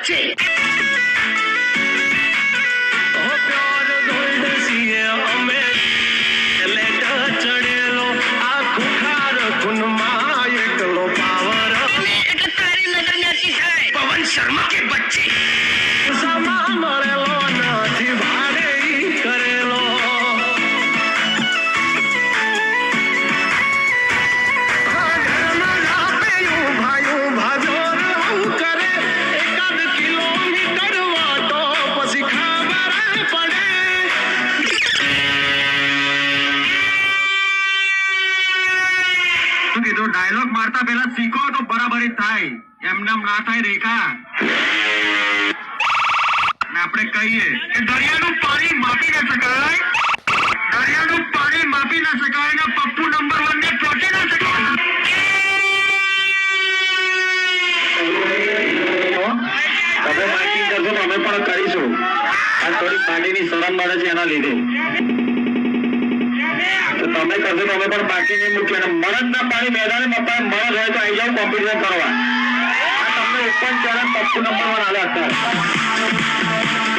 बच्चे पवन शर्मा के बच्चे डायलॉग मारता पहला सीखो तो बराबरी થાય એમનેમ ના થાય રેખા ને આપણે કહીએ કે દરિયાનું પાણી માપી ન શકાય દરિયાનું પાણી માપી ન શકાય ને પપ્પુ નંબર 1 ને પહોંચી ન શકાય તમે માર્કિંગ કરશો તો અમે પણ કરીશું આ થોડી પાણીની શરમ મળે છે એના લીધે તમે કરશો તો અમે પણ બાકી નહીં મૂકીએ અને મરદના પાણી મેદાને મરદ હોય તો આવી જાવ કોમ્પિટિશન કરવા આ તમને ઓપન ચેલેન્જ પપ્પુ નંબર 1 આલે અત્યારે